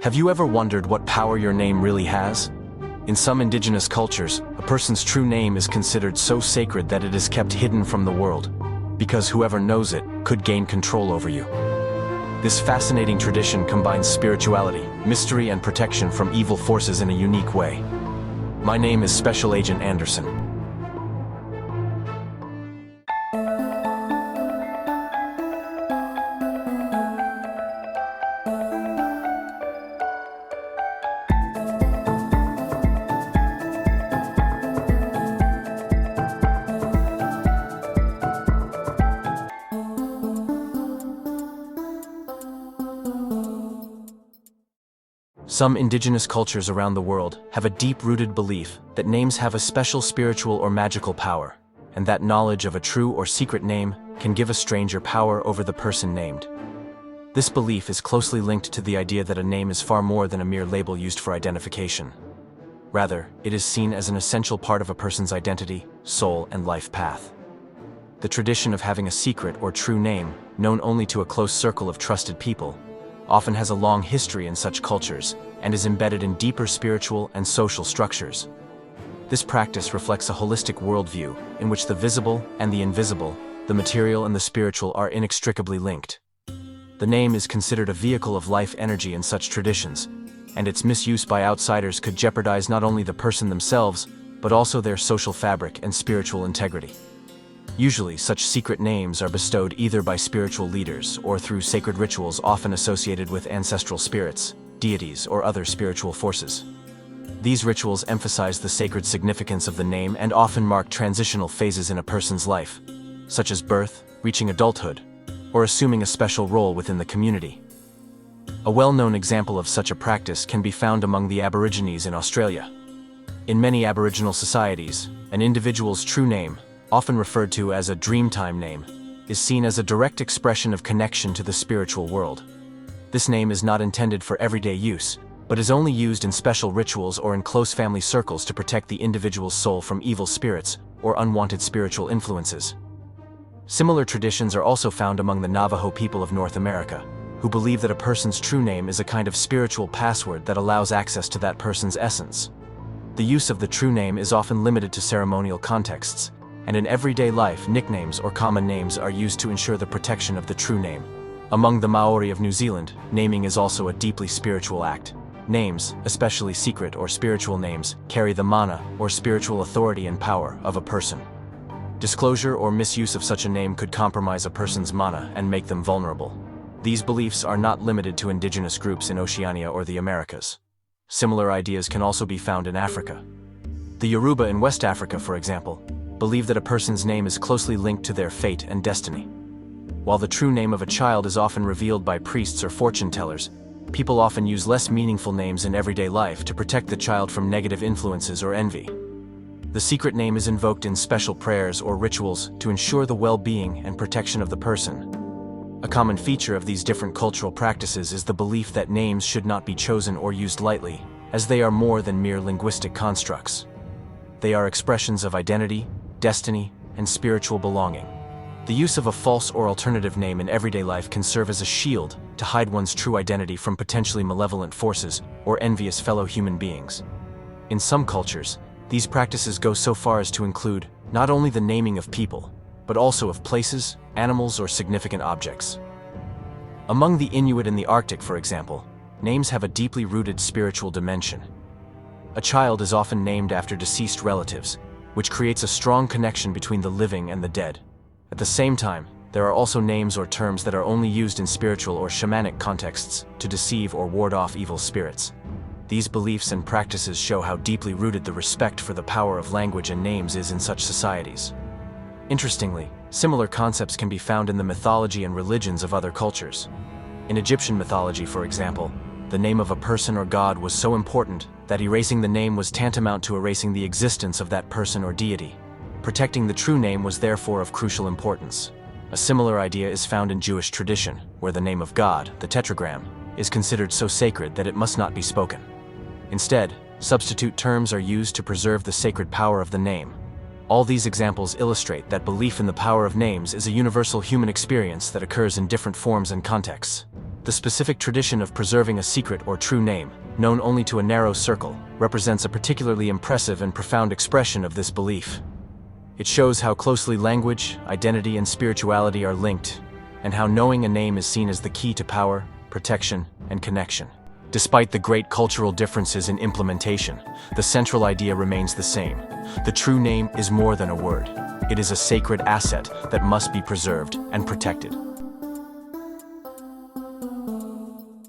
Have you ever wondered what power your name really has? In some indigenous cultures, a person's true name is considered so sacred that it is kept hidden from the world, because whoever knows it could gain control over you. This fascinating tradition combines spirituality, mystery, and protection from evil forces in a unique way. My name is Special Agent Anderson. Some indigenous cultures around the world have a deep-rooted belief that names have a special spiritual or magical power, and that knowledge of a true or secret name can give a stranger power over the person named. This belief is closely linked to the idea that a name is far more than a mere label used for identification. Rather, it is seen as an essential part of a person's identity, soul, and life path. The tradition of having a secret or true name, known only to a close circle of trusted people, often has a long history in such cultures and is embedded in deeper spiritual and social structures. This practice reflects a holistic worldview in which the visible and the invisible, the material and the spiritual are inextricably linked. The name is considered a vehicle of life energy in such traditions, and its misuse by outsiders could jeopardize not only the person themselves, but also their social fabric and spiritual integrity. Usually, such secret names are bestowed either by spiritual leaders or through sacred rituals often associated with ancestral spirits, deities, or other spiritual forces. These rituals emphasize the sacred significance of the name and often mark transitional phases in a person's life, such as birth, reaching adulthood, or assuming a special role within the community. A well-known example of such a practice can be found among the Aborigines in Australia. In many Aboriginal societies, an individual's true name, often referred to as a Dreamtime Name, is seen as a direct expression of connection to the spiritual world. This name is not intended for everyday use, but is only used in special rituals or in close family circles to protect the individual's soul from evil spirits or unwanted spiritual influences. Similar traditions are also found among the Navajo people of North America, who believe that a person's true name is a kind of spiritual password that allows access to that person's essence. The use of the true name is often limited to ceremonial contexts, and in everyday life, nicknames or common names are used to ensure the protection of the true name. Among the Māori of New Zealand, naming is also a deeply spiritual act. Names, especially secret or spiritual names, carry the mana, or spiritual authority and power, of a person. Disclosure or misuse of such a name could compromise a person's mana and make them vulnerable. These beliefs are not limited to indigenous groups in Oceania or the Americas. Similar ideas can also be found in Africa. The Yoruba in West Africa, for example, believe that a person's name is closely linked to their fate and destiny. While the true name of a child is often revealed by priests or fortune tellers, people often use less meaningful names in everyday life to protect the child from negative influences or envy. The secret name is invoked in special prayers or rituals to ensure the well-being and protection of the person. A common feature of these different cultural practices is the belief that names should not be chosen or used lightly, as they are more than mere linguistic constructs. They are expressions of identity, destiny, and spiritual belonging. The use of a false or alternative name in everyday life can serve as a shield to hide one's true identity from potentially malevolent forces or envious fellow human beings. In some cultures, these practices go so far as to include not only the naming of people, but also of places, animals, or significant objects. Among the Inuit in the Arctic, for example, names have a deeply rooted spiritual dimension. A child is often named after deceased relatives, which creates a strong connection between the living and the dead. At the same time, there are also names or terms that are only used in spiritual or shamanic contexts to deceive or ward off evil spirits. These beliefs and practices show how deeply rooted the respect for the power of language and names is in such societies. Interestingly, similar concepts can be found in the mythology and religions of other cultures. In Egyptian mythology, for example, the name of a person or god was so important that erasing the name was tantamount to erasing the existence of that person or deity. Protecting the true name was therefore of crucial importance. A similar idea is found in Jewish tradition, where the name of God, the tetragram, is considered so sacred that it must not be spoken. Instead, substitute terms are used to preserve the sacred power of the name. All these examples illustrate that belief in the power of names is a universal human experience that occurs in different forms and contexts. The specific tradition of preserving a secret or true name, known only to a narrow circle, represents a particularly impressive and profound expression of this belief. It shows how closely language, identity, and spirituality are linked, and how knowing a name is seen as the key to power, protection, and connection. Despite the great cultural differences in implementation, the central idea remains the same. The true name is more than a word. It is a sacred asset that must be preserved and protected.